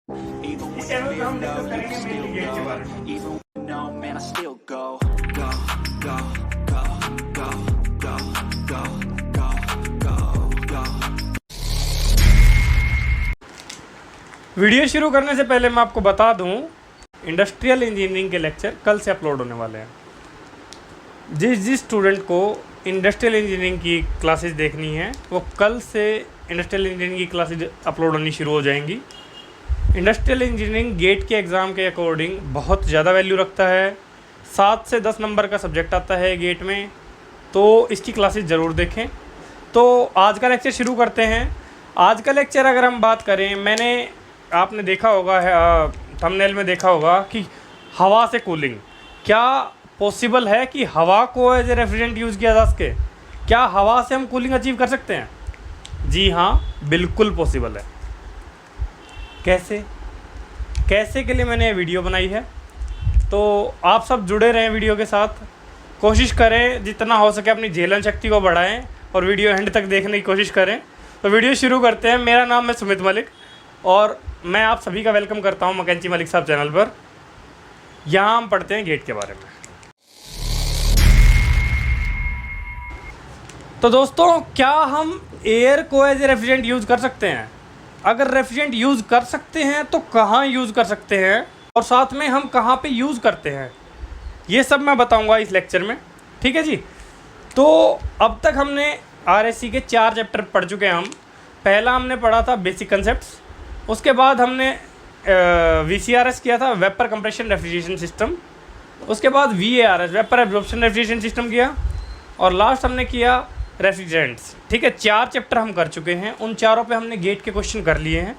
इस चैनल पे हम डिस्कस करेंगे मेनली गेट के बारे में। No, man, I still go, go, go, go, go, go, go, go, go, go. Video शुरू करने से पहले मैं आपको बता दूं, इंडस्ट्रियल इंजीनियरिंग के लेक्चर कल से अपलोड होने वाले हैं। जिस स्टूडेंट को इंडस्ट्रियल इंजीनियरिंग की क्लासेस देखनी है वो कल से इंडस्ट्रियल इंजीनियरिंग की क्लासेस अपलोड होनी शुरू हो जाएंगी। इंडस्ट्रियल इंजीनियरिंग गेट के एग्ज़ाम के अकॉर्डिंग बहुत ज़्यादा वैल्यू रखता है। 7 से 10 नंबर का सब्जेक्ट आता है गेट में, तो इसकी क्लासेस ज़रूर देखें। तो आज का लेक्चर शुरू करते हैं। आज का लेक्चर अगर हम बात करें, आपने देखा होगा, थंबनेल में देखा होगा कि हवा से कूलिंग क्या पॉसिबल है कि हवा को एज ए रेफ्रिजरेंट यूज़ किया जा सके। क्या हवा से हम कूलिंग अचीव कर सकते हैं? जी हाँ, बिल्कुल पॉसिबल है। कैसे के लिए मैंने ये वीडियो बनाई है, तो आप सब जुड़े रहें वीडियो के साथ। कोशिश करें जितना हो सके अपनी झेलन शक्ति को बढ़ाएं और वीडियो एंड तक देखने की कोशिश करें। तो वीडियो शुरू करते हैं। मेरा नाम है सुमित मलिक और मैं आप सभी का वेलकम करता हूं मैकेंची मलिक साहब चैनल पर। यहाँ हम पढ़ते हैं गेट के बारे में। तो दोस्तों, क्या हम एयर को एज ए रेफ्रिजरेंट यूज़ कर सकते हैं? अगर रेफ्रिजरेंट यूज़ कर सकते हैं तो कहाँ यूज़ कर सकते हैं और साथ में हम कहाँ पे यूज़ करते हैं, ये सब मैं बताऊंगा इस लेक्चर में। ठीक है जी। तो अब तक हमने आरएससी के 4 चैप्टर पढ़ चुके हैं हम। पहला हमने पढ़ा था बेसिक कंसेप्ट्स, उसके बाद हमने वीसीआरएस किया था, वेपर कंप्रेशन रेफ्रिजरेशन सिस्टम। उसके बाद वीएआरएस, वेपर एब्जॉर्प्शन रेफ्रिजरेशन सिस्टम किया, और लास्ट हमने किया रेफ्रिजरेंट्स। ठीक है, 4 चैप्टर हम कर चुके हैं। उन चारों पे हमने गेट के क्वेश्चन कर लिए हैं।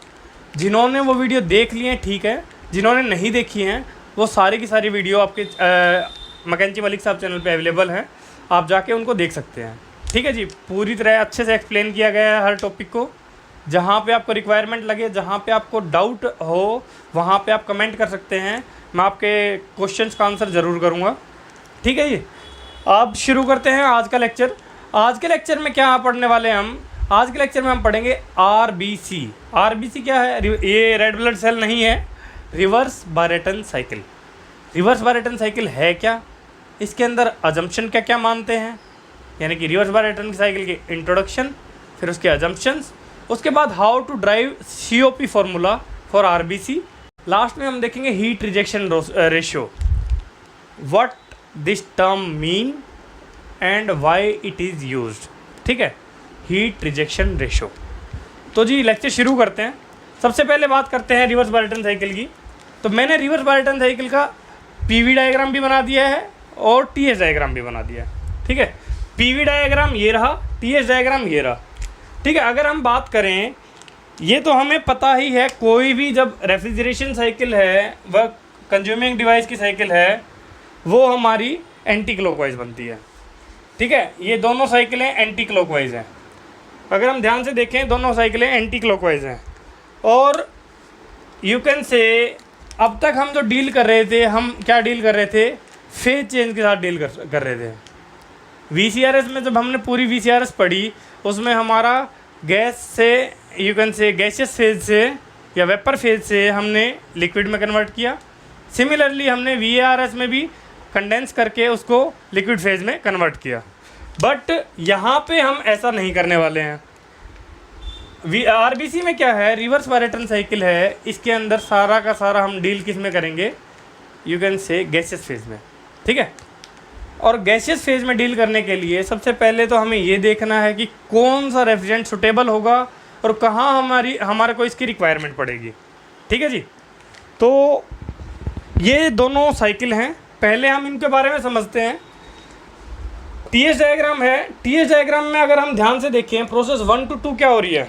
जिन्होंने वो वीडियो देख लिए हैं ठीक है, जिन्होंने नहीं देखी हैं वो सारी की सारी वीडियो आपके मैकेंची मलिक साहब चैनल पे अवेलेबल हैं, आप जाके उनको देख सकते हैं। ठीक है जी। पूरी तरह अच्छे से एक्सप्लेन किया गया है हर टॉपिक को। जहाँ पे आपको रिक्वायरमेंट लगे, जहाँ पे आपको डाउट हो, वहाँ पे आप कमेंट कर सकते हैं। मैं आपके क्वेश्चंस का आंसर ज़रूर करूँगा। ठीक है जी। अब शुरू करते हैं आज का लेक्चर। आज के लेक्चर में क्या पढ़ने वाले हैं हम? आज के लेक्चर में हम पढ़ेंगे आरबीसी। आरबीसी क्या है? ये रेड ब्लड सेल नहीं है, reverse Brayton cycle. Reverse Brayton cycle है क्या? इसके अंदर अजम्पशन क्या क्या मानते हैं, यानी कि रिवर्स बायरेटन साइकिल की इंट्रोडक्शन, फिर उसके अजम्पशंस, उसके बाद how to drive COP formula for RBC. Last में हम देखेंगे heat rejection ratio, what this term mean and why it is used. ठीक है, हीट रिजेक्शन रेशियो। तो जी लेक्चर शुरू करते हैं। सबसे पहले बात करते हैं रिवर्स बायरेटन साइकिल की। तो मैंने रिवर्स बायरेटन साइकिल का पीवी डायग्राम भी बना दिया है और टीएस डायग्राम भी बना दिया है। ठीक है, पीवी डायग्राम ये रहा, टीएस डायग्राम ये रहा। ठीक है, अगर हम बात करें, ये तो हमें पता ही है, कोई भी जब रेफ्रिजरेशन साइकिल है, वह कंज्यूमिंग डिवाइस की साइकिल है, वो हमारी एंटी क्लॉकवाइज बनती है। ठीक है, ये दोनों साइकिलें एंटी क्लॉकवाइज हैं। अगर हम ध्यान से देखें, दोनों साइकिलें एंटी क्लॉकवाइज हैं। और यू कैन से अब तक हम जो डील कर रहे थे, हम क्या डील कर रहे थे? फेज चेंज के साथ डील कर रहे थे। वीसीआरएस में जब हमने पूरी वीसीआरएस पढ़ी, उसमें हमारा गैस से, यू कैन से गैसियस फेज से या वेपर फेज से हमने लिक्विड में कन्वर्ट किया। सिमिलरली हमने वीएआरएस में भी कंडेंस करके उसको लिक्विड फेज में कन्वर्ट किया। बट यहाँ पे हम ऐसा नहीं करने वाले हैं। आरबीसी में क्या है? रिवर्स बायरेटन साइकिल है। इसके अंदर सारा का सारा हम डील किस में करेंगे? यू कैन से गैसियस फेज में। ठीक है, और गैसियस फेज में डील करने के लिए सबसे पहले तो हमें ये देखना है कि कौन सा रेफ्रिजरेंट सुटेबल होगा और कहाँ हमारे को इसकी रिक्वायरमेंट पड़ेगी। ठीक है जी। तो ये दोनों साइकिल हैं, पहले हम इनके बारे में समझते हैं। टीएस डायग्राम है। टीएस डायग्राम में अगर हम ध्यान से देखें, प्रोसेस 1 to 2 क्या हो रही है?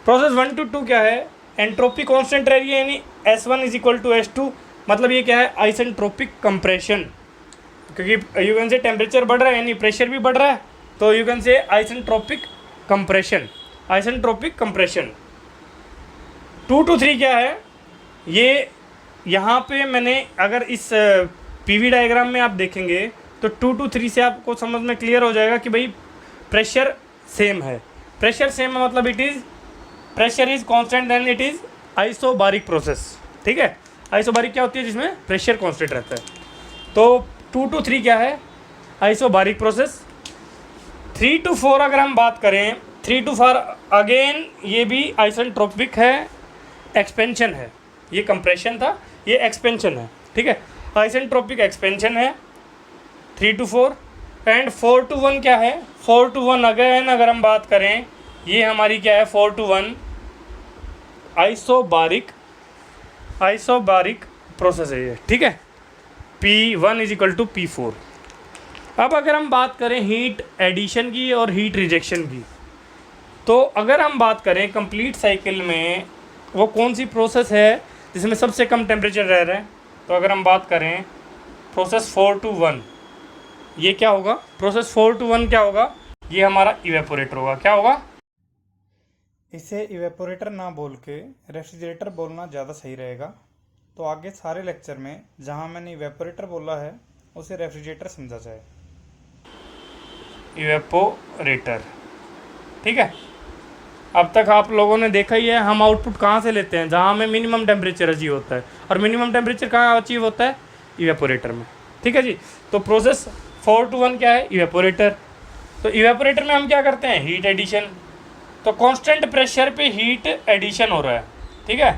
प्रोसेस 1 to 2 क्या है? एंट्रोपी कांस्टेंट रह रही है, यानी S1 = S2। मतलब ये क्या है? Isentropic compression. क्योंकि यू कैन से टेम्परेचर बढ़ रहा है, यानी प्रेशर भी बढ़ रहा है, तो यू कैन से isentropic compression. Isentropic compression. 2 to 3 क्या है? ये यहाँ पे मैंने, अगर इस पीवी डायग्राम में आप देखेंगे तो 2 to 3 से आपको समझ में क्लियर हो जाएगा कि भाई प्रेशर सेम है। प्रेशर सेम है मतलब it is pressure is constant, then it is isobaric process, ठीक है। आइसोबारिक क्या होती है? जिसमें प्रेशर कांस्टेंट रहता है। तो 2 to 3 क्या है? Isobaric process. 3 to 4 अगर हम बात करें, 3 to 4 अगेन ये भी आइसेंट्रोपिक है, एक्सपेंशन है। ये कंप्रेशन था, ये एक्सपेंशन है, ठीक है। आइसेंट्रोपिक एक्सपेंशन है 3 to 4। एंड 4 to 1 क्या है? 4 to 1 अगेन अगर हम बात करें, ये हमारी क्या है? 4 to 1 आइसोबारिक प्रोसेस है ये, ठीक है। P1 = P4। अब अगर हम बात करें हीट एडिशन की और हीट रिजेक्शन की, तो अगर हम बात करें कंप्लीट साइकिल में वो कौन सी प्रोसेस है जिसमें सबसे कम टेम्परेचर रह रहा है? तो अगर हम बात करें प्रोसेस 4 to 1, ये क्या होगा? प्रोसेस 4 to 1 क्या होगा? ये हमारा इवेपोरेटर होगा। क्या होगा? इसे इवेपोरेटर ना बोल के रेफ्रिजरेटर बोलना ज़्यादा सही रहेगा। तो आगे सारे लेक्चर में जहाँ मैंने इवेपोरेटर बोला है उसे रेफ्रिजरेटर समझा जाए। इवेपोरेटर, ठीक है। अब तक आप लोगों ने देखा ही है हम आउटपुट कहाँ से लेते हैं, जहाँ हमें मिनिमम टेम्परेचर अचीव होता है। और मिनिमम टेम्परेचर कहाँ अचीव होता है? इवेपोरेटर में, ठीक है जी। तो प्रोसेस 4 to 1 क्या है? इवेपोरेटर। तो इवेपोरेटर में हम क्या करते हैं? Heat addition. तो कांस्टेंट प्रेशर पे हीट एडिशन हो रहा है, ठीक है।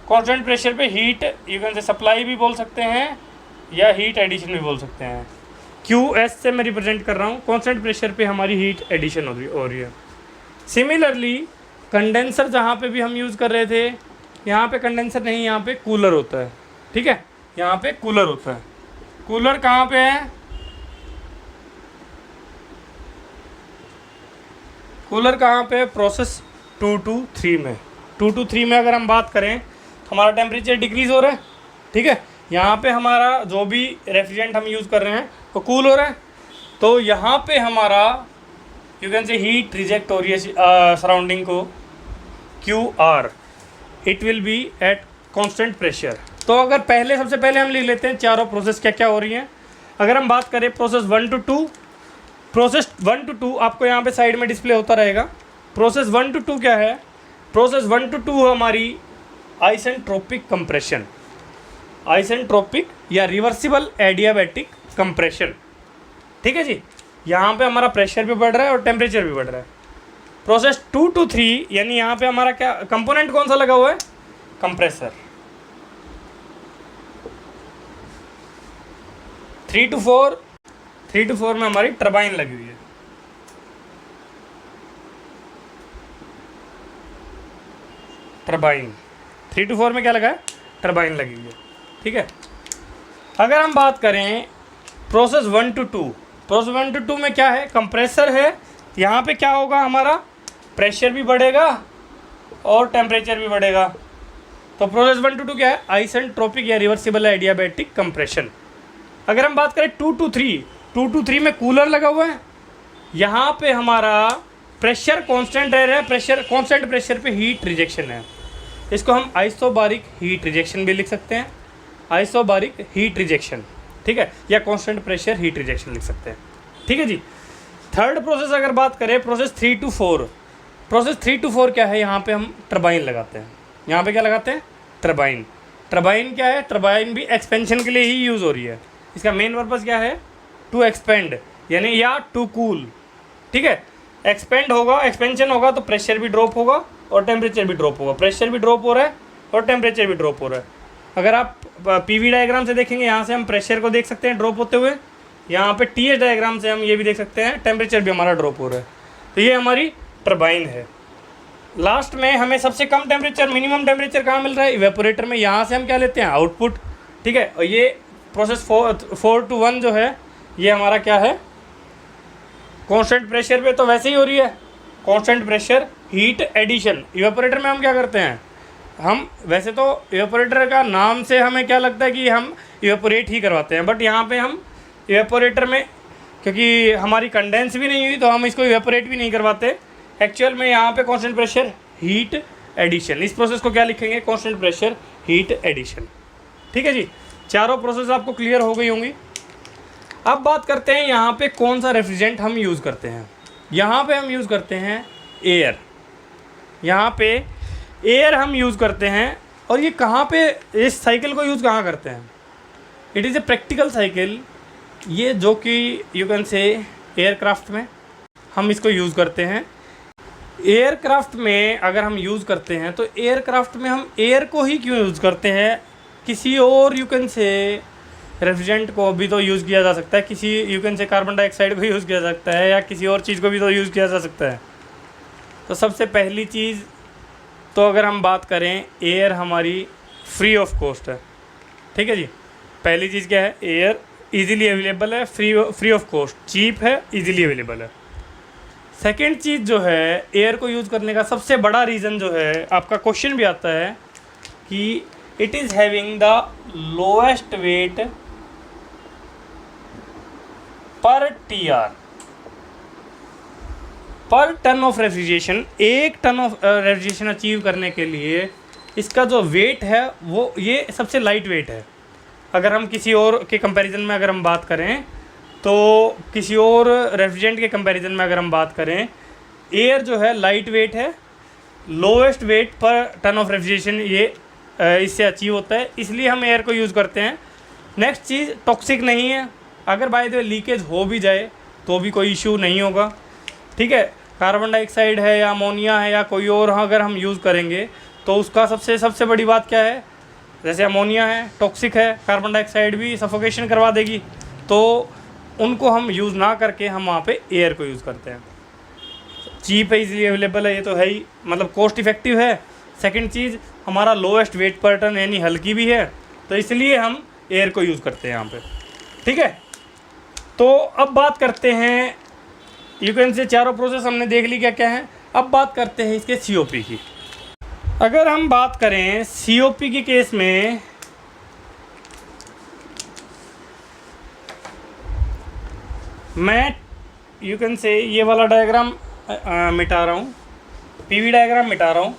कांस्टेंट प्रेशर पे heat you can say supply भी बोल सकते हैं या हीट एडिशन भी बोल सकते हैं। QS से मैं रिप्रेजेंट कर रहा हूँ, कांस्टेंट प्रेशर पे हमारी हीट एडिशन हो रही है। सिमिलरली कंडेंसर जहाँ पे भी हम यूज़ कर रहे थे, यहाँ पे कंडेंसर नहीं, यहाँ पे कूलर होता है, ठीक है। यहाँ पे कूलर होता है। कूलर कहाँ पे है? कूलर कहाँ पे? प्रोसेस 2 to 3 में। 2 to 3 में अगर हम बात करें तो हमारा टेम्परेचर डिक्रीज़ हो रहा है, ठीक है। यहाँ पे हमारा जो भी रेफ्रिजरेंट हम यूज़ कर रहे हैं वो कूल हो रहा है। तो यहाँ पे हमारा you can say heat reject हो रही है सराउंडिंग को, QR। It will B at constant pressure. तो अगर सबसे पहले हम लिख लेते हैं चारों प्रोसेस क्या क्या हो रही हैं। अगर हम बात करें प्रोसेस 1 to 2, प्रोसेस 1 to 2 आपको यहाँ पे साइड में डिस्प्ले होता रहेगा। प्रोसेस 1 to 2 क्या है? प्रोसेस 1 to 2 हमारी आइसेंट्रोपिक कंप्रेशन, आइसेंट्रोपिक या रिवर्सिबल एडियाबैटिक कंप्रेशन, ठीक है जी। यहाँ पे हमारा प्रेशर भी बढ़ रहा है और टेम्परेचर भी बढ़ रहा है। प्रोसेस 2 to 3 यानी यहाँ पे हमारा क्या कंपोनेंट कौन सा लगा हुआ है? कंप्रेसर। 3 to 4 में हमारी टरबाइन लगी हुई है। टरबाइन 3 to 4 में क्या लगा है? टरबाइन लगी हुई है, ठीक है। अगर हम बात करें प्रोसेस 1 to 2, प्रोसेस 1 to 2 में क्या है? कंप्रेसर है। यहाँ पे क्या होगा? हमारा प्रेशर भी बढ़ेगा और टेम्परेचर भी बढ़ेगा। तो प्रोसेस 1 to 2 क्या है? आइसेंट्रोपिक या रिवर्सिबल एडियाबैटिक कंप्रेशन। अगर हम बात करें 2 to 3 में कूलर लगा हुआ है। यहाँ पे हमारा प्रेशर कांस्टेंट रह रहा है, कांस्टेंट प्रेशर पे हीट रिजेक्शन है। इसको हम आइसोबारिक हीट रिजेक्शन भी लिख सकते हैं, आइसोबारिक हीट रिजेक्शन, ठीक है, या कांस्टेंट प्रेशर हीट रिजेक्शन लिख सकते हैं, ठीक है जी। थर्ड प्रोसेस अगर बात करें प्रोसेस 3 to 4, प्रोसेस 3 to 4 क्या है? यहाँ पे हम टरबाइन लगाते हैं। यहाँ पे क्या लगाते हैं? टरबाइन। टरबाइन क्या है? टरबाइन भी एक्सपेंशन के लिए ही यूज़ हो रही है। इसका मेन पर्पज़ क्या है? टू एक्सपेंड यानी या टू कूल, ठीक है। एक्सपेंड होगा, एक्सपेंशन होगा तो प्रेशर भी ड्रॉप होगा और टेम्परेचर भी ड्रॉप होगा। प्रेशर भी ड्रॉप हो रहा है और टेम्परेचर भी ड्रॉप हो रहा है। अगर आप PV डायग्राम से देखेंगे, यहाँ से हम प्रेशर को देख सकते हैं ड्रॉप होते हुए। यहाँ पे TH डायग्राम से हम ये भी देख सकते हैं टेम्परेचर भी हमारा ड्रॉप हो रहा है। तो ये हमारी टरबाइन है। लास्ट में हमें सबसे कम टेम्परेचर, मिनिमम टेम्परेचर कहाँ मिल रहा है? इवेपोरेटर में। यहाँ से हम क्या लेते हैं? आउटपुट, ठीक है। और ये प्रोसेस 4 to 1 जो है ये हमारा क्या है? कांस्टेंट प्रेशर पे तो वैसे ही हो रही है, constant pressure heat addition. Evaporator में हम क्या करते हैं? हम वैसे तो इवेपोरेटर का नाम से हमें क्या लगता है कि हम इवेपोरेट ही करवाते हैं, बट यहाँ पे हम इवेपोरेटर में क्योंकि हमारी कंडेंस भी नहीं हुई तो हम इसको इवेपोरेट भी नहीं करवाते। एक्चुअल में यहाँ पे कांस्टेंट प्रेशर हीट एडिशन, इस प्रोसेस को क्या लिखेंगे? कांस्टेंट प्रेशर हीट एडिशन, ठीक है जी। चारों प्रोसेस आपको क्लियर हो गई होंगी। अब बात करते हैं यहाँ पे कौन सा रेफ्रिजरेंट हम यूज़ करते हैं। यहाँ पे हम यूज़ करते हैं एयर। यहाँ पे एयर हम यूज़ करते हैं। और ये कहाँ पे, इस साइकिल को यूज़ कहाँ करते हैं? It is a practical cycle, ये जो कि यू कैन से एयरक्राफ्ट में हम इसको यूज़ करते हैं। एयरक्राफ्ट में अगर हम यूज़ करते हैं तो एयरक्राफ्ट में हम एयर को ही क्यों यूज़ करते हैं? किसी और यू कैन से रेफ्रिजरेंट को भी तो यूज़ किया जा सकता है, किसी यू कैन से कार्बन डाइऑक्साइड को यूज़ किया जा सकता है, या किसी और चीज़ को भी तो यूज़ किया जा सकता है। तो सबसे पहली चीज़ तो अगर हम बात करें, एयर हमारी फ्री ऑफ कॉस्ट है, ठीक है जी। पहली चीज़ क्या है? एयर इजीली अवेलेबल है, फ्री ऑफ कॉस्ट, चीप है, इजीली अवेलेबल है। सेकंड चीज़ जो है, एयर को यूज़ करने का सबसे बड़ा रीज़न जो है, आपका क्वेश्चन भी आता है कि it is having the lowest weight per TR, per ton of refrigeration. एक टन ऑफ रेफ्रिजरेशन अचीव करने के लिए इसका जो वेट है वो ये सबसे लाइट वेट है। अगर हम किसी और के कंपैरिजन में अगर हम बात करें, तो किसी और रेफ्रिजरेंट के कंपैरिजन में अगर हम बात करें, एयर जो है लाइट वेट है, lowest weight per ton of refrigeration ये इससे अचीव होता है, इसलिए हम एयर को यूज़ करते हैं। नेक्स्ट चीज़, टॉक्सिक नहीं है, अगर बाय द वे लीकेज हो भी जाए तो भी कोई इशू नहीं होगा, ठीक है। कार्बन डाइऑक्साइड है या अमोनिया है या कोई और अगर हम यूज़ करेंगे तो उसका सबसे बड़ी बात क्या है? जैसे अमोनिया है, टॉक्सिक है, कार्बन डाइऑक्साइड भी सफोकेशन करवा देगी, तो उनको हम यूज़ ना करके हम वहाँ पे एयर को यूज़ करते हैं। चीप है, इजीली अवेलेबल है, ये तो है ही, मतलब कॉस्ट इफेक्टिव है। सेकंड चीज़, हमारा लोएस्ट वेट पर टन यानी हल्की भी है, तो इसलिए हम एयर को यूज़ करते हैं यहाँ पे, ठीक है। तो अब बात करते हैं, यू कैन से चारों प्रोसेस हमने देख ली क्या क्या है। अब बात करते हैं इसके COP की। अगर हम बात करें COP के केस में, मैं यू कैन से ये वाला डायग्राम मिटा रहा हूँ, PV डायग्राम मिटा रहा हूँ,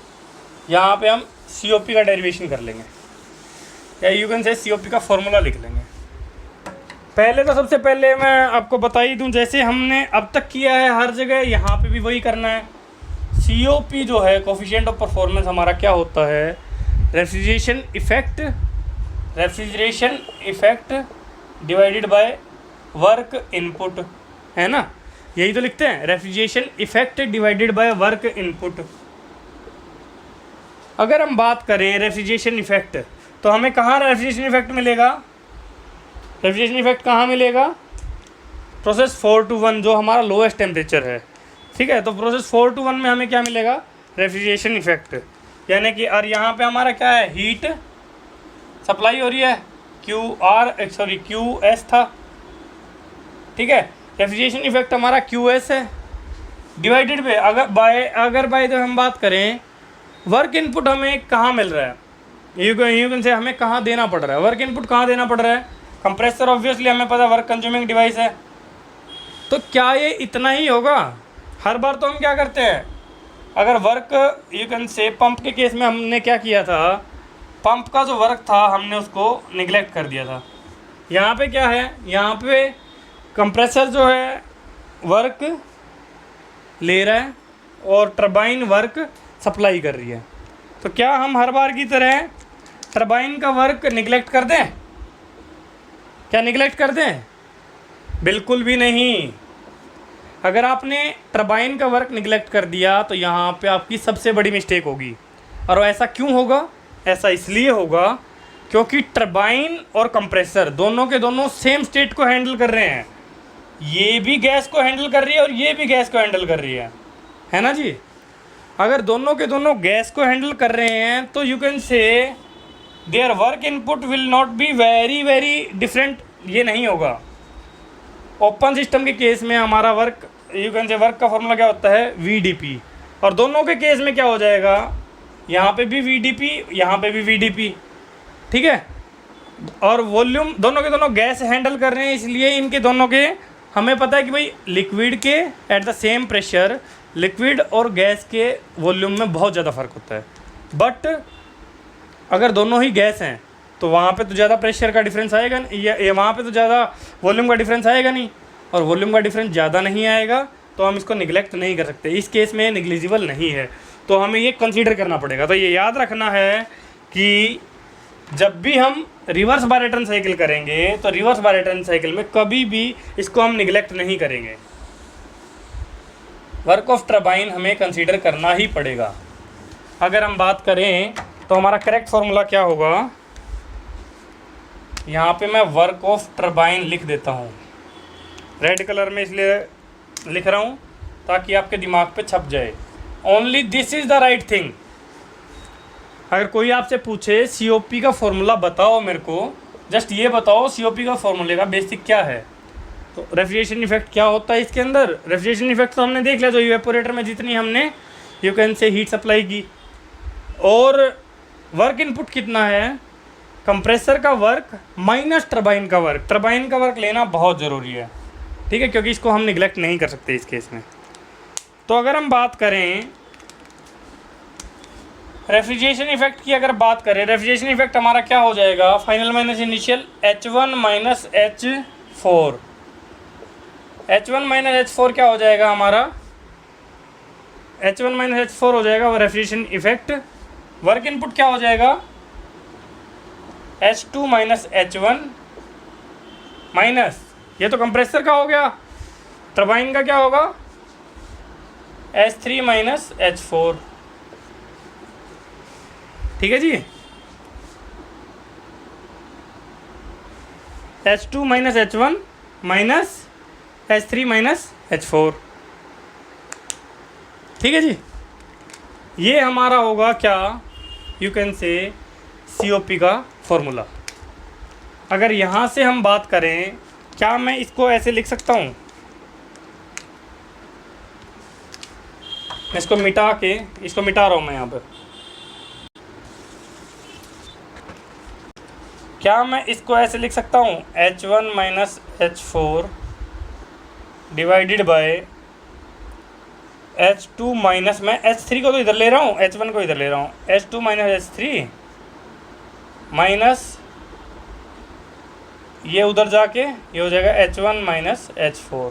यहाँ पे हम COP का डेरिवेशन कर लेंगे, या यू कैन से COP का फॉर्मूला लिख लेंगे। पहले तो सबसे पहले मैं आपको बता ही दूँ, जैसे हमने अब तक किया है हर जगह, यहाँ पे भी वही करना है। COP जो है, कोफिशिएंट ऑफ परफॉर्मेंस, हमारा क्या होता है? Refrigeration effect divided by work input, है ना, यही तो लिखते हैं, refrigeration effect divided by work input. अगर हम बात करें रेफ्रिजरेशन इफेक्ट, तो हमें कहाँ रेफ्रिजरेशन इफेक्ट मिलेगा? रेफ्रिजरेशन इफेक्ट कहाँ मिलेगा? प्रोसेस 4 to 1 जो हमारा लोएस्ट टेम्परेचर है, ठीक है। तो प्रोसेस 4 to 1 में हमें क्या मिलेगा? रेफ्रिजरेशन इफेक्ट, यानी कि और यहाँ पे हमारा क्या है? हीट सप्लाई हो रही है, QS था, ठीक है। रेफ्रिजरेशन इफेक्ट हमारा QS है, डिवाइडेड बाय, अगर बाय तो हम बात करें वर्क इनपुट हमें कहाँ मिल रहा है, यू कैन से हमें कहाँ देना पड़ रहा है, वर्क इनपुट कहाँ देना पड़ रहा है? कंप्रेसर, ऑब्वियसली हमें पता वर्क कंज्यूमिंग डिवाइस है। तो क्या ये इतना ही होगा? हर बार तो हम क्या करते हैं, अगर वर्क यू कैन से पंप के केस में हमने क्या किया था, पंप का जो वर्क था हमने उसको निगलेक्ट कर दिया था। यहाँ पे क्या है? यहाँ पे कंप्रेसर जो है वर्क ले रहा है और टरबाइन वर्क सप्लाई कर रही है। तो क्या हम हर बार की तरह टरबाइन का वर्क निगलेक्ट कर दें? क्या निगलेक्ट कर दें? बिल्कुल भी नहीं। अगर आपने टरबाइन का वर्क निगलेक्ट कर दिया तो यहाँ पे आपकी सबसे बड़ी मिस्टेक होगी। और ऐसा क्यों होगा? ऐसा इसलिए होगा क्योंकि टरबाइन और कंप्रेसर दोनों के दोनों सेम स्टेट को हैंडल कर रहे हैं। ये भी गैस को हैंडल कर रही है और ये भी गैस को हैंडल कर रही है ना जी। अगर दोनों के दोनों गैस को हैंडल कर रहे हैं तो यू कैन से their work input will not be very different, ये नहीं होगा। ओपन सिस्टम के केस में हमारा वर्क यू कैन से वर्क का फॉर्मूला क्या होता है? VDP। और दोनों के केस में क्या हो जाएगा? यहाँ पे भी VDP, यहाँ पे भी VDP, ठीक है। और वॉल्यूम दोनों के दोनों गैस हैंडल कर रहे हैं, इसलिए इनके दोनों के हमें पता है कि भाई लिक्विड के at the same pressure liquid और गैस के वॉल्यूम में बहुत ज़्यादा फ़र्क होता है। बट अगर दोनों ही गैस हैं तो वहाँ पे तो ज़्यादा प्रेशर का डिफरेंस आएगा नहीं, या वहाँ पे तो ज़्यादा वॉल्यूम का डिफरेंस आएगा नहीं, और वॉल्यूम का डिफरेंस ज़्यादा नहीं आएगा तो हम इसको निगलेक्ट नहीं कर सकते। इस केस में निग्लिजिबल नहीं है। तो हमें ये कंसीडर करना पड़ेगा। तो ये याद रखना है कि जब भी हम रिवर्स बायरेटर्न साइकिल करेंगे तो रिवर्स बायरेटर्न साइकिल में कभी भी इसको हम निगलेक्ट नहीं करेंगे, वर्क ऑफ टरबाइन हमें कंसीडर करना ही पड़ेगा। अगर हम बात करें तो हमारा करेक्ट फॉर्मूला क्या होगा, यहाँ पे मैं वर्क ऑफ टरबाइन लिख देता हूँ, रेड कलर में इसलिए लिख रहा हूँ ताकि आपके दिमाग पे छप जाए। Only this is the right thing. अगर कोई आपसे पूछे COP का फॉर्मूला बताओ मेरे को, जस्ट ये बताओ COP का फॉर्मूले का बेसिक क्या है, तो रेफ्रिजरेशन इफेक्ट क्या होता है इसके अंदर। रेफ्रिजरेशन इफेक्ट तो हमने देख लिया, जो इवेपोरेटर में जितनी हमने you can say heat supply की, और वर्क इनपुट कितना है, कंप्रेसर का वर्क माइनस टरबाइन का वर्क। टरबाइन का वर्क लेना बहुत ज़रूरी है, ठीक है, क्योंकि इसको हम निगलेक्ट नहीं कर सकते इस केस में। तो अगर हम बात करें रेफ्रिजरेशन इफेक्ट की, अगर बात करें रेफ्रिजरेशन इफेक्ट हमारा क्या हो जाएगा, final minus initial H1 minus H4। H1 minus H4 क्या हो जाएगा हमारा, H1 माइनस H4 हो जाएगा वो रेफ्रिजरेशन इफेक्ट। वर्क इनपुट क्या हो जाएगा, H2 माइनस H1 माइनस, ये तो कंप्रेसर का हो गया, टरबाइन का क्या होगा, H3 माइनस H4। ठीक है जी, H2 minus H1 minus H3 minus H4। ठीक है जी, ये हमारा होगा क्या, यू कैन से COP का फॉर्मूला। अगर यहाँ से हम बात करें, क्या मैं इसको ऐसे लिख सकता हूँ, इसको मिटा के, इसको मिटा रहा हूँ मैं यहाँ पर, क्या मैं इसको ऐसे लिख सकता हूँ, H1 minus H4 divided by H2 minus, मैं H3 को तो इधर ले रहा हूँ, H1 को इधर ले रहा हूँ, H2 माइनस H3 माइनस ये उधर जाके ये हो जाएगा H1 माइनस H4।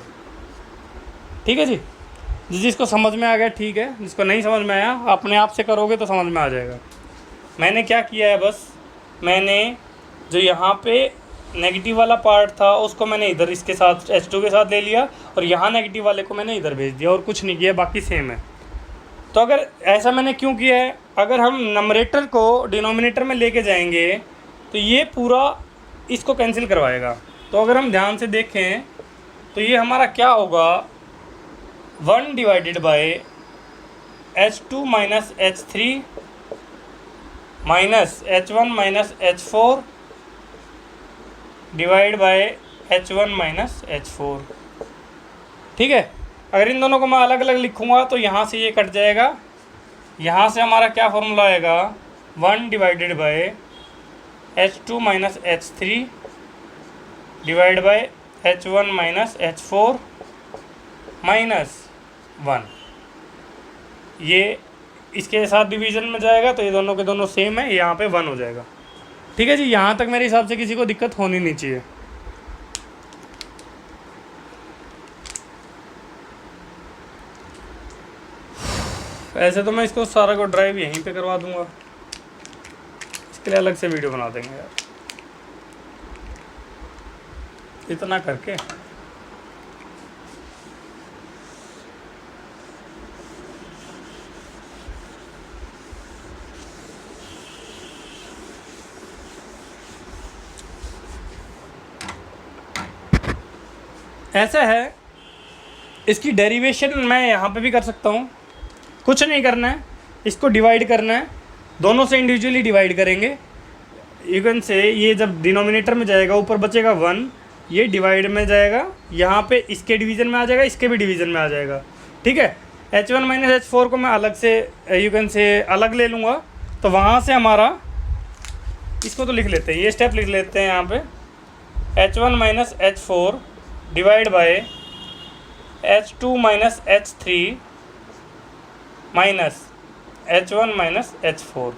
ठीक है जी, जिसको समझ में आ गया ठीक है, जिसको नहीं समझ में आया अपने आप से करोगे तो समझ में आ जाएगा। मैंने क्या किया है, बस मैंने जो यहाँ पे नेगेटिव वाला पार्ट था उसको मैंने इधर इसके साथ H2 के साथ ले लिया, और यहाँ नेगेटिव वाले को मैंने इधर भेज दिया, और कुछ नहीं किया, बाकी सेम है। तो अगर ऐसा मैंने क्यों किया है, अगर हम नंबरेटर को डिनोमिनेटर में लेके जाएंगे तो ये पूरा इसको कैंसिल करवाएगा। तो अगर हम ध्यान से देखें तो ये हमारा क्या होगा, 1 divided bye H2 minus H3 minus H1 minus H4 divide by H1 minus H4। ठीक है, अगर इन दोनों को मैं अलग अलग लिखूँगा तो यहाँ से ये कट जाएगा, यहाँ से हमारा क्या फॉर्मूला आएगा, 1 divided bye H2 minus H3 divide by H1 minus H4 minus 1। ये इसके साथ डिवीज़न में जाएगा तो ये दोनों के दोनों सेम है, यहाँ पे 1 हो जाएगा। ठीक है जी, यहाँ तक मेरे हिसाब से किसी को दिक्कत होनी नहीं चाहिए। ऐसे तो मैं इसको सारा को ड्राइव यहीं पे करवा दूंगा, इसके लिए अलग से वीडियो बना देंगे यार, इतना करके। ऐसा है, इसकी डेरिवेशन मैं यहाँ पे भी कर सकता हूँ, कुछ नहीं करना है, इसको डिवाइड करना है, दोनों से इंडिविजुअली डिवाइड करेंगे। यू कैन से ये जब डिनोमिनेटर में जाएगा ऊपर बचेगा 1, ये डिवाइड में जाएगा, यहाँ पे इसके डिवीज़न में आ जाएगा, इसके भी डिवीज़न में आ जाएगा। ठीक है, H1 माइनस H4 को मैं अलग से यू कैन से अलग ले लूँगा, तो वहाँ से हमारा इसको तो लिख लेते हैं, ये स्टेप लिख लेते हैं यहाँ पे, H1 minus H4 divide by H2 minus H3 minus H1 minus H4।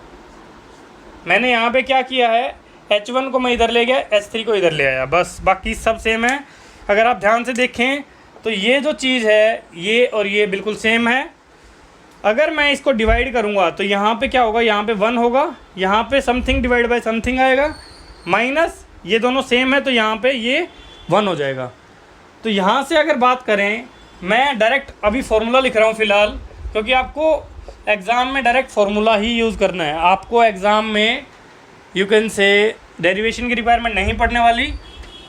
मैंने यहाँ पे क्या किया है, H1 को मैं इधर ले गया, H3 को इधर ले आया, बस, बाकी सब सेम है। अगर आप ध्यान से देखें तो ये जो चीज़ है ये और ये बिल्कुल सेम है। अगर मैं इसको डिवाइड करूँगा तो यहाँ पे क्या होगा, यहाँ पे 1 होगा, यहाँ पे समथिंग डिवाइड बाय समथिंग आएगा, माइनस ये दोनों सेम है तो यहाँ पे ये 1 हो जाएगा। तो यहाँ से अगर बात करें, मैं डायरेक्ट अभी फार्मूला लिख रहा हूँ फ़िलहाल, क्योंकि आपको एग्ज़ाम में डायरेक्ट फार्मूला ही यूज़ करना है। आपको एग्ज़ाम में यू कैन से डेरिवेशन की रिक्वायरमेंट नहीं पड़ने वाली।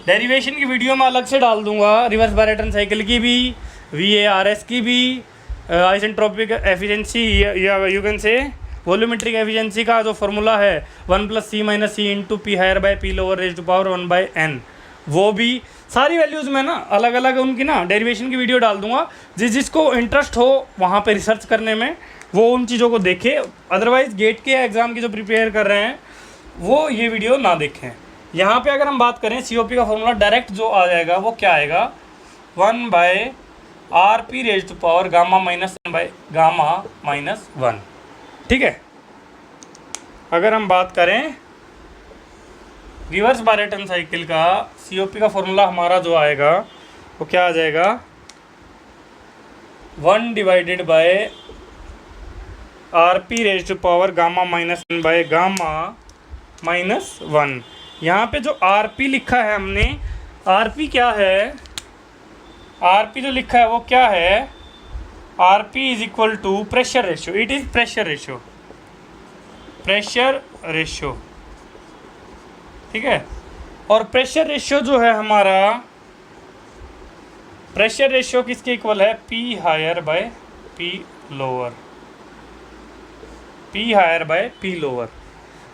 डेरिवेशन की वीडियो मैं अलग से डाल दूंगा, रिवर्स बायरेटर्न साइकिल की भी, VARS की भी, आइसेंट्रोपिक एफिशिएंसी या यू कैन से वॉल्यूमेट्रिक एफिशिएंसी का जो फार्मूला है 1 + C - C × P higher by P lower raised to power 1/n, वो भी सारी वैल्यूज़ में ना अलग अलग उनकी ना डेरिवेशन की वीडियो डाल दूंगा। जिसको इंटरेस्ट हो वहाँ पे रिसर्च करने में, वो उन चीज़ों को देखे। अदरवाइज़ गेट के एग्ज़ाम की जो प्रिपेयर कर रहे हैं वो ये वीडियो ना देखें। यहाँ पे अगर हम बात करें COP का फॉर्मूला डायरेक्ट जो आ जाएगा वो क्या आएगा, 1/RP raised to power gamma minus gamma minus 1। ठीक है, अगर हम बात करें रिवर्स बायरेटर्न साइकिल का COP का फॉर्मूला हमारा जो आएगा वो क्या आ जाएगा, 1 divided by RP raised to power gamma minus 1 by gamma minus 1। यहाँ पे जो RP लिखा है हमने, RP क्या है, RP जो लिखा है वो क्या है, RP is equal to pressure ratio. It is pressure ratio, pressure ratio. ठीक है, और प्रेशर रेशियो जो है हमारा, प्रेशर रेशियो किसके इक्वल है, P higher by P lower, P higher by P lower.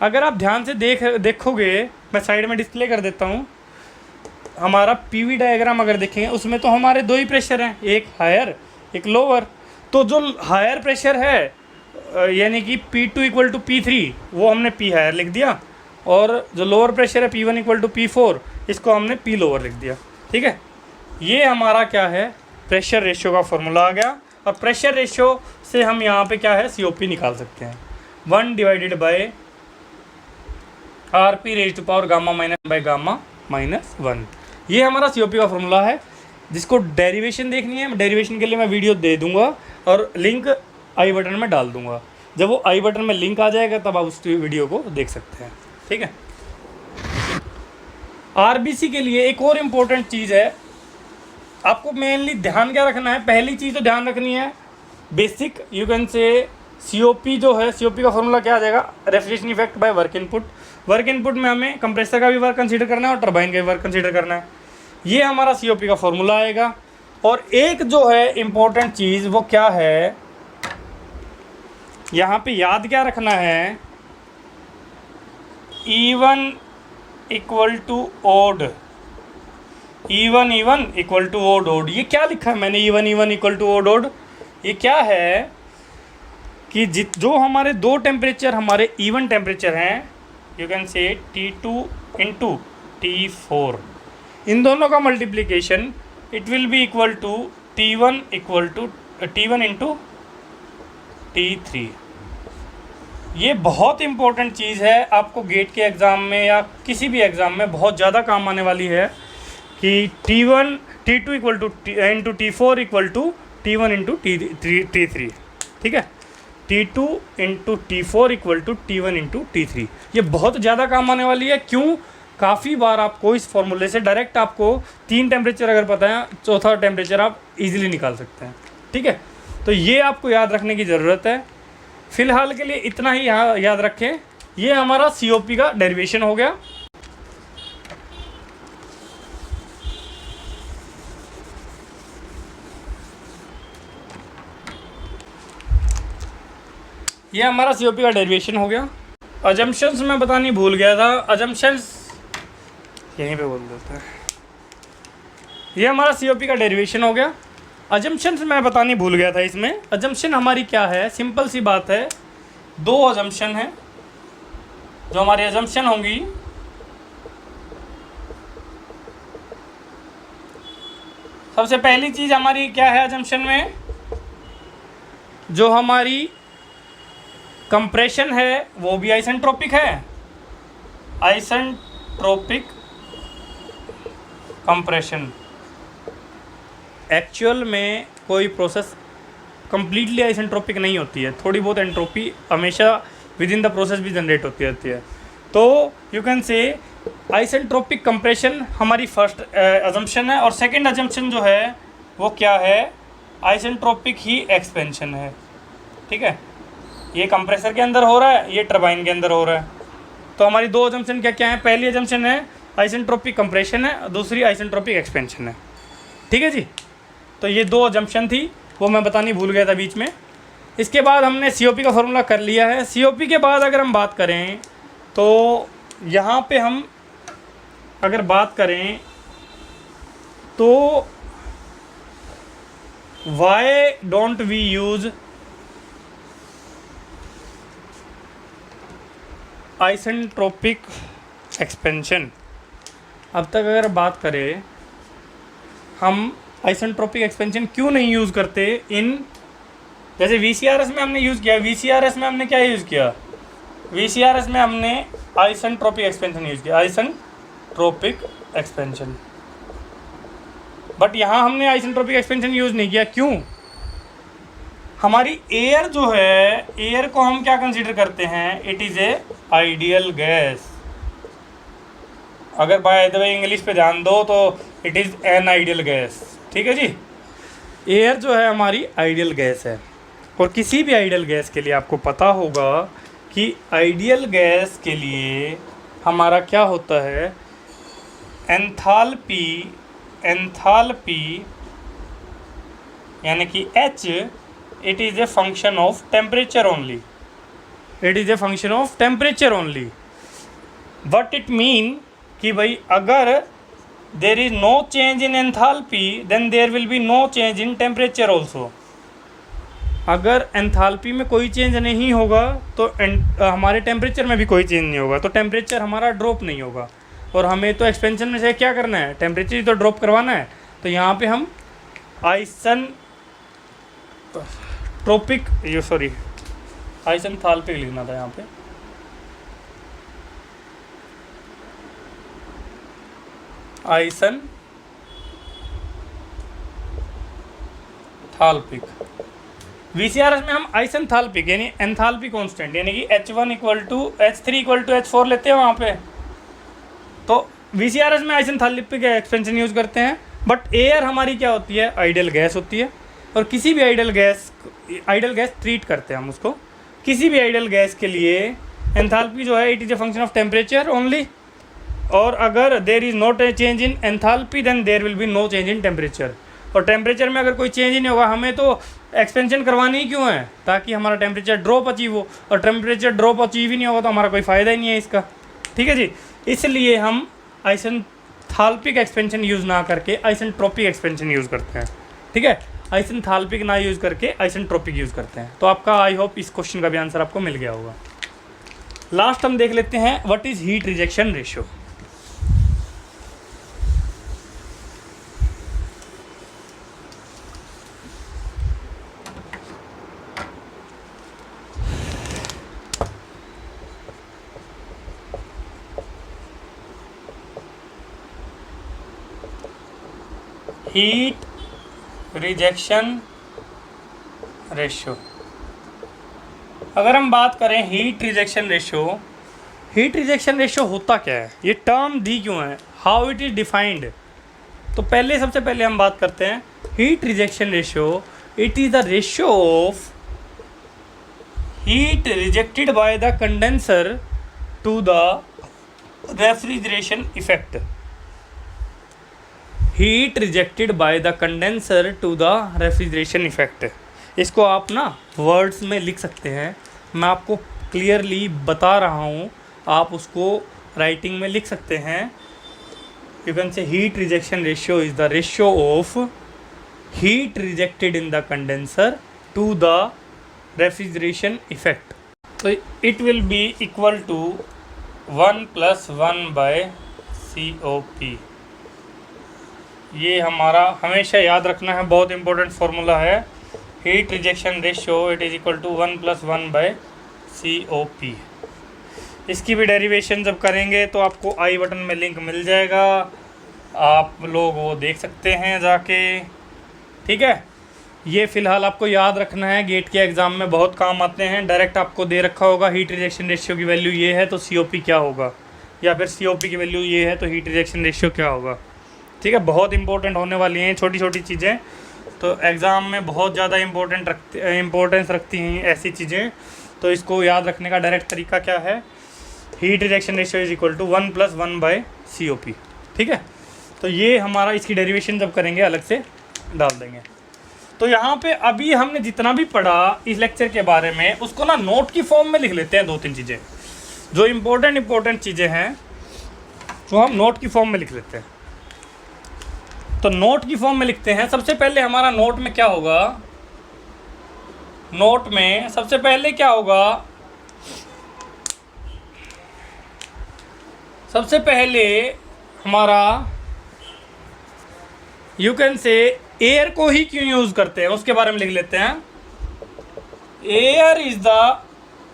अगर आप ध्यान से देखोगे, मैं साइड में डिस्प्ले कर देता हूँ, हमारा PV डायग्राम अगर देखेंगे उसमें तो हमारे 2 ही प्रेशर हैं, एक हायर एक लोअर। तो जो हायर प्रेशर है यानी कि P2 = P3, वो हमने P हायर लिख दिया, और जो लोअर प्रेशर है P1 = P4, इसको हमने P लोअर लिख दिया। ठीक है, ये हमारा क्या है, प्रेशर रेशियो का फॉर्मूला आ गया। और प्रेशर रेशियो से हम यहाँ पे क्या है, COP निकाल सकते हैं, 1 divided by RP raised to power gamma minus by gamma minus 1। ये हमारा COP का फॉर्मूला है। जिसको डेरिवेशन देखनी है, डेरिवेशन के लिए मैं वीडियो दे दूंगा और लिंक आई बटन में डाल दूंगा। जब वो आई बटन में लिंक आ जाएगा तब आप उस वीडियो को देख सकते हैं। ठीक है, RBC के लिए एक और इम्पोर्टेंट चीज़ है, आपको मेनली ध्यान क्या रखना है, पहली चीज़ तो ध्यान रखनी है बेसिक यू कैन से COP जो है, COP का फॉर्मूला क्या आ जाएगा, refrigeration effect by work input. Work input में हमें कंप्रेसर का भी वर्क कंसीडर करना है और टरबाइन का भी वर्क कंसीडर करना है। ये हमारा COP का फॉर्मूला आएगा। और एक जो है इम्पोर्टेंट चीज़ वो क्या है, यहाँ पे याद क्या रखना है, E1 = odd, E1 = odd। ये क्या लिखा है मैंने, E1 = odd। ये क्या है कि जो हमारे 2 टेम्परेचर हमारे इवन टेम्परेचर हैं, you can say T2 × T4, इन दोनों का multiplication it will be equal to T1 × T3। ये बहुत इंपॉर्टेंट चीज़ है, आपको गेट के एग्ज़ाम में या किसी भी एग्ज़ाम में बहुत ज़्यादा काम आने वाली है कि T2 × T4 = T1 × T3। ठीक है, T2 × T4 = T1 × T3। ये बहुत ज़्यादा काम आने वाली है। क्यों, काफ़ी बार आपको इस फॉर्मूले से डायरेक्ट आपको 3 टेम्परेचर अगर पता है, चौथा टेम्परेचर आप इजीली निकाल सकते हैं। ठीक है, तो ये आपको याद रखने की ज़रूरत है। फ़िलहाल के लिए इतना ही यहाँ याद रखें। ये हमारा COP का डेरिवेशन हो गया। ये हमारा COP का डेरिवेशन हो गया। अजम्पशंस मैं बतानी भूल गया था, अजम्पशंस यहीं पे बोल देते हैं। ये हमारा COP का डेरिवेशन हो गया। अजम्पशंस मैं बतानी भूल गया था इसमें। अजम्पशन हमारी क्या है, सिंपल सी बात है, 2 अजम्पशन है जो हमारी अजम्पशन होंगी। सबसे पहली चीज़ हमारी क्या है अजम्पशन में, जो हमारी कंप्रेशन है वो भी आइसेंट्रोपिक है, आइसेंट्रोपिक कंप्रेशन। एक्चुअल में कोई प्रोसेस कम्प्लीटली आइसेंट्रोपिक नहीं होती है, थोड़ी बहुत एंट्रोपी हमेशा विद इन द प्रोसेस भी जनरेट होती रहती है। तो यू कैन से आइसेंट्रोपिक कंप्रेशन हमारी फर्स्ट अजम्पशन है, और सेकंड अजम्पशन जो है वो क्या है, आइसेंट्रोपिक ही एक्सपेंशन है। ठीक है, ये कंप्रेसर के अंदर हो रहा है, ये टरबाइन के अंदर हो रहा है। तो हमारी दो अजम्पशन क्या क्या है, पहली अजम्पशन है आइसेंट्रोपिक कंप्रेशन है, दूसरी आइसेंट्रोपिक एक्सपेंशन है। ठीक है जी, तो ये दो अजम्पशन थी, वो मैं बतानी भूल गया था बीच में। इसके बाद हमने COP का फॉर्मूला कर लिया है। COP के बाद अगर हम बात करें तो यहाँ पे हम अगर बात करें तो why don't we use isentropic expansion. अब तक अगर बात करें हम आइसेंट्रोपिक एक्सपेंशन क्यों नहीं यूज़ करते इन, जैसे VCRS में हमने यूज़ किया, VCRS में हमने क्या यूज़ किया, VCRS में हमने आइसेंट्रोपिक एक्सपेंशन यूज़ किया, आइसेंट्रोपिक एक्सपेंशन। बट यहाँ हमने आइसेंट्रोपिक एक्सपेंशन यूज़ नहीं किया, क्यों? हमारी एयर जो है, एयर को हम क्या कंसीडर करते हैं, it is a ideal gas. अगर बाय द वे इंग्लिश पे ध्यान दो तो it is an ideal gas. ठीक है जी, एयर जो है हमारी आइडियल गैस है। और किसी भी आइडियल गैस के लिए आपको पता होगा कि आइडियल गैस के लिए हमारा क्या होता है, एंथैल्पी, यानी कि H, it is a function of temperature only, it is a function of temperature only. But it mean कि भाई अगर there is no change in enthalpy then there will be no change in temperature also. अगर enthalpy में कोई change नहीं होगा तो हमारे टेम्परेचर में भी कोई चेंज नहीं होगा, तो टेम्परेचर हमारा ड्रॉप नहीं होगा। और हमें तो एक्सपेंशन में से क्या करना है, टेम्परेचर ही तो ड्रॉप करवाना है। तो यहाँ पे हम आइसेंथैल्पिक लिखना था यहाँ पे, आइसेंथैल्पिक। VCRS में हम आइसेंथैल्पिक यानी एंथैल्पी कांस्टेंट यानी कि H1 equal to H3 equal to H4 लेते हैं वहाँ पे। तो VCRS में आइसेंथैल्पिक एक्सपेंशन यूज़ करते हैं। बट एयर हमारी क्या होती है, आइडियल गैस होती है। और किसी भी आइडियल गैस ट्रीट करते हैं हम उसको। किसी भी आइडियल गैस के लिए एंथैल्पी जो है it is a function of temperature only. और अगर there is not a change in enthalpy then there will be no change in temperature. और टेम्परेचर में अगर कोई चेंज ही नहीं होगा, हमें तो एक्सपेंशन करवानी ही क्यों है, ताकि हमारा टेम्परेचर ड्रॉप अचीव हो। और टेम्परेचर ड्रॉप अचीव ही नहीं होगा तो हमारा कोई फ़ायदा ही नहीं है इसका। ठीक है जी, इसलिए हम आइसेंथैल्पिक एक्सपेंशन यूज़ ना करके आइसेंट्रोपिक एक्सपेंशन यूज़ करते हैं। ठीक है, आइसेंथैल्पिक ना यूज़ करके आइसेंट्रोपिक यूज़ करते हैं। तो आपका आई होप इस क्वेश्चन का भी आंसर आपको मिल गया होगा। लास्ट हम देख लेते हैं what is heat rejection ratio. Heat rejection ratio. अगर हम बात करें हीट रिजेक्शन रेशियो होता क्या है, ये टर्म दी क्यों है, हाउ इट इज़ डिफाइंड। तो सबसे पहले हम बात करते हैं heat rejection ratio. It is the ratio of heat rejected by the condenser to the refrigeration effect. Heat rejected by the condenser to the refrigeration effect. इसको आप ना वर्ड्स में लिख सकते हैं, मैं आपको क्लियरली बता रहा हूँ, आप उसको राइटिंग में लिख सकते हैं। You can say heat rejection ratio is the ratio of heat rejected in the condenser to the refrigeration effect. तो it will be equal to 1+1/COP। ये हमारा हमेशा याद रखना है, बहुत इंपॉर्टेंट फार्मूला है। Heat rejection ratio it is equal to 1+1/COP। इसकी भी डेरिवेशन जब करेंगे तो आपको आई बटन में लिंक मिल जाएगा, आप लोग वो देख सकते हैं जाके। ठीक है, ये फ़िलहाल आपको याद रखना है, गेट के एग्ज़ाम में बहुत काम आते हैं। डायरेक्ट आपको दे रखा होगा हीट रिजेक्शन रेशियो की वैल्यू ये है तो COP क्या होगा, या फिर COP की वैल्यू ये है तो हीट रिजेक्शन रेशियो क्या होगा। ठीक है, बहुत इंपॉर्टेंट होने वाली हैं छोटी छोटी चीज़ें, तो एग्ज़ाम में बहुत ज़्यादा इम्पोर्टेंस रखती हैं ऐसी चीज़ें। तो इसको याद रखने का डायरेक्ट तरीका क्या है, heat rejection ratio is equal to 1 + 1/COP। ठीक है, तो ये हमारा इसकी डेरिवेशन जब करेंगे अलग से डाल देंगे। तो यहाँ पे अभी हमने जितना भी पढ़ा इस लेक्चर के बारे में उसको ना नोट की फॉर्म में लिख लेते हैं। 2-3 चीज़ें जो इम्पोर्टेंट चीज़ें हैं जो हम नोट की फॉर्म में लिख लेते हैं। तो नोट की फॉर्म में लिखते हैं। सबसे पहले हमारा नोट में क्या होगा, नोट में सबसे पहले क्या होगा, सबसे पहले हमारा यू कैन से एयर को ही क्यों यूज़ करते हैं उसके बारे में लिख लेते हैं। Air is the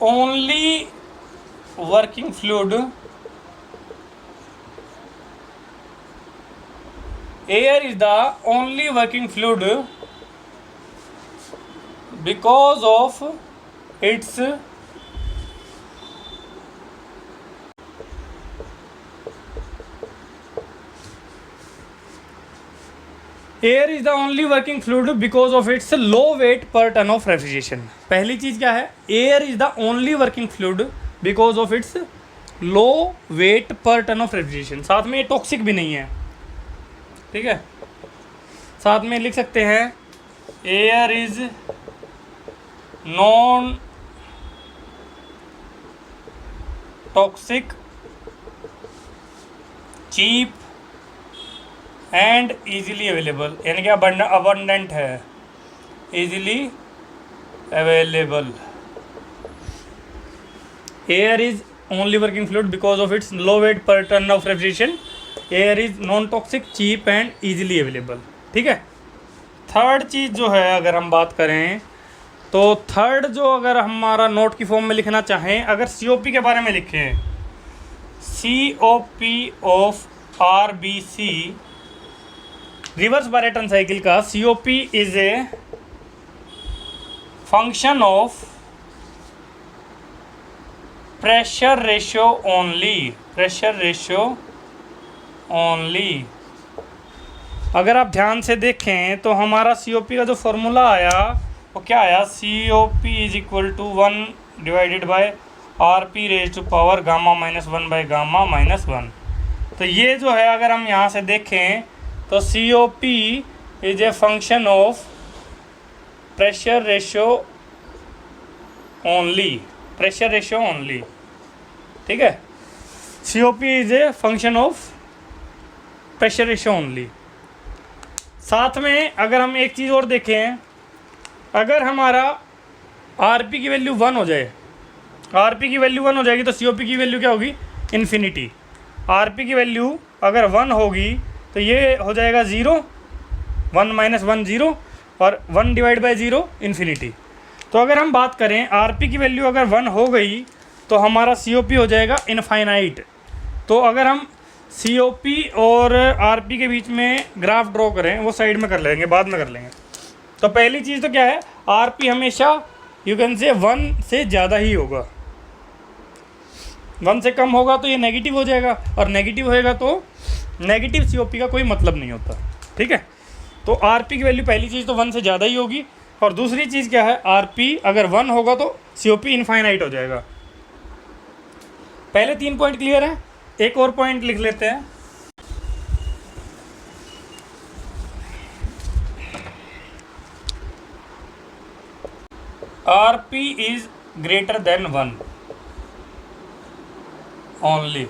only working fluid, air is the only working fluid because of its air is the only working fluid because of its low weight per ton of refrigeration. पहली चीज़ क्या है, air is the only working fluid because of its low weight per ton of refrigeration. साथ में ये toxic भी नहीं है। ठीक है, साथ में लिख सकते हैं air is non toxic, cheap and easily available, यानी कि अबंडेंट है, easily available. Air is only working fluid because of its low weight per ton of refrigeration, air is non toxic, cheap and easily available. ठीक है, third चीज़ जो है अगर हम बात करें तो थर्ड जो अगर हमारा नोट की फॉर्म में लिखना चाहें, अगर COP के बारे में लिखें, COP of RBC reverse Brayton cycle का COP is a function of pressure ratio only, pressure ratio only. अगर आप ध्यान से देखें तो हमारा COP का जो फॉर्मूला आया वो क्या आया, COP is equal to 1 divided by RP raise to power gamma -1 by gamma -1। तो ये जो है अगर हम यहाँ से देखें तो COP is a function of pressure ratio only, pressure ratio only. ठीक है, COP is a function of pressure ratio only. साथ में अगर हम एक चीज़ और देखें, अगर हमारा RP की वैल्यू 1 हो जाए, RP की वैल्यू 1 हो जाएगी तो COP की वैल्यू क्या होगी, इन्फिनिटी। RP की वैल्यू अगर 1 होगी तो ये हो जाएगा 0, 1 - 1 0 और 1 डिवाइड बाई 0 इन्फिनिटी। तो अगर हम बात करें RP की वैल्यू अगर 1 हो गई तो हमारा COP हो जाएगा इनफाइनाइट। तो अगर हम COP और RP के बीच में ग्राफ ड्रॉ करें, वो साइड में कर लेंगे, बाद में कर लेंगे। तो पहली चीज़ तो क्या है, RP हमेशा यू कैन से 1 से ज़्यादा ही होगा, 1 से कम होगा तो ये नेगेटिव हो जाएगा, और नेगेटिव होएगा तो नेगेटिव COP का कोई मतलब नहीं होता। ठीक है, तो RP की वैल्यू पहली चीज़ तो 1 से ज़्यादा ही होगी, और दूसरी चीज़ क्या है, RP अगर 1 होगा तो COP इनफाइनाइट हो जाएगा। पहले 3 पॉइंट क्लियर है, एक और पॉइंट लिख लेते हैं। RP is greater than 1 only,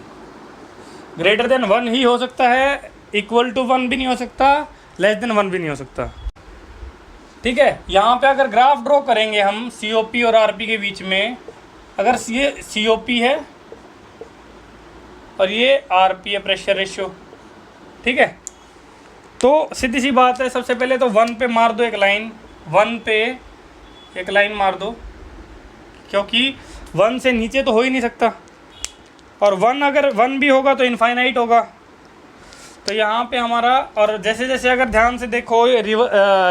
greater than 1 ही हो सकता है, इक्वल टू 1 भी नहीं हो सकता, लेस देन 1 भी नहीं हो सकता। ठीक है, यहाँ पे अगर ग्राफ ड्रॉ करेंगे हम COP और RP के बीच में, अगर ये COP है और ये RP है, प्रेशर रेशियो। ठीक है, तो सीधी सी बात है, सबसे पहले तो 1 पे मार दो एक लाइन, 1 पे एक लाइन मार दो, क्योंकि 1 से नीचे तो हो ही नहीं सकता, और 1 अगर 1 भी होगा तो इनफाइनाइट होगा। तो यहाँ पे हमारा, और जैसे जैसे अगर ध्यान से देखो ये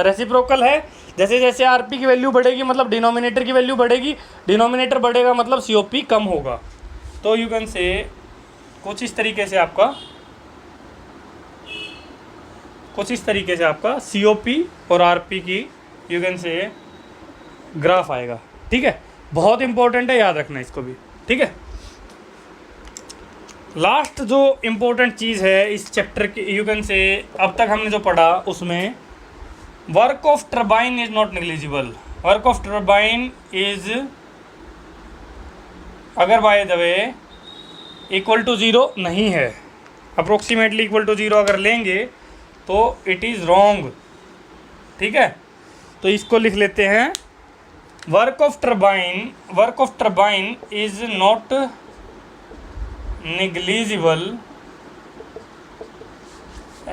रेसिप्रोकल है जैसे जैसे आरपी की वैल्यू बढ़ेगी मतलब डिनोमिनेटर की वैल्यू बढ़ेगी, डिनोमिनेटर बढ़ेगा मतलब सीओपी कम होगा। तो यू कैन से कुछ इस तरीके से आपका सीओपी और आरपी की यू कैन से ग्राफ आएगा। ठीक है, बहुत इंपॉर्टेंट है, याद रखना इसको भी। ठीक है, लास्ट जो इम्पोर्टेंट चीज़ है इस चैप्टर की यू कैन से अब तक हमने जो पढ़ा उसमें work of turbine is not negligible. Work of turbine is अगर by the way equal to zero नहीं है, अप्रोक्सीमेटली इक्वल टू ज़ीरो अगर लेंगे तो इट इज़ रॉन्ग। ठीक है, तो इसको लिख लेते हैं, work of turbine is not negligible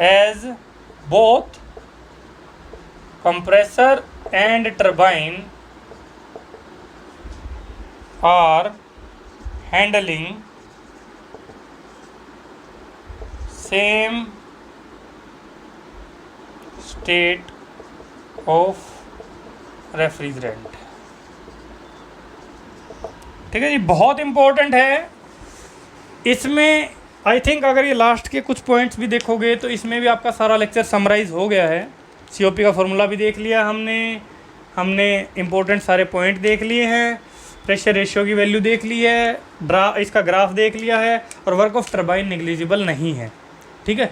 as both compressor and turbine are handling same state of refrigerant। ठीक है जी, बहुत इम्पोर्टेंट है। इसमें आई थिंक अगर ये लास्ट के कुछ पॉइंट्स भी देखोगे तो इसमें भी आपका सारा लेक्चर समराइज़ हो गया है। सीओपी का फॉर्मूला भी देख लिया हमने इम्पोर्टेंट सारे पॉइंट देख लिए हैं, प्रेशर रेशियो की वैल्यू देख ली है, इसका ग्राफ देख लिया है, और वर्क ऑफ टर्बाइन नेग्लिजिबल नहीं है। ठीक है,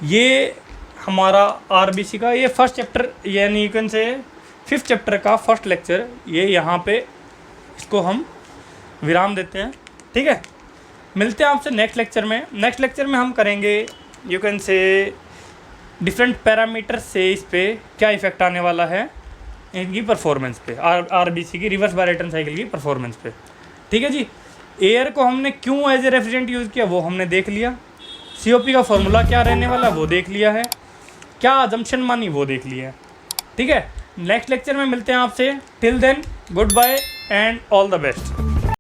ये हमारा आरबीसी का ये फर्स्ट चैप्टर यानी यू कैन से 5th चैप्टर का फर्स्ट लेक्चर, ये यहाँ पे इसको हम विराम देते हैं। ठीक है, मिलते हैं आपसे नेक्स्ट लेक्चर में। नेक्स्ट लेक्चर में हम करेंगे यू कैन से डिफरेंट पैरामीटर से इस पे क्या इफ़ेक्ट आने वाला है इनकी परफॉर्मेंस पे, आरबीसी की रिवर्स बायरेटन साइकिल की परफॉर्मेंस पे। ठीक है जी, एयर को हमने क्यों एज ए रेफ्रिजरेंट यूज़ किया वो हमने देख लिया, सीओपी का फॉर्मूला क्या रहने वाला वो देख लिया है, क्या अजम्पशन मानी वो देख लिया है। ठीक है, नेक्स्ट लेक्चर में मिलते हैं आपसे। Till then goodbye and all the best.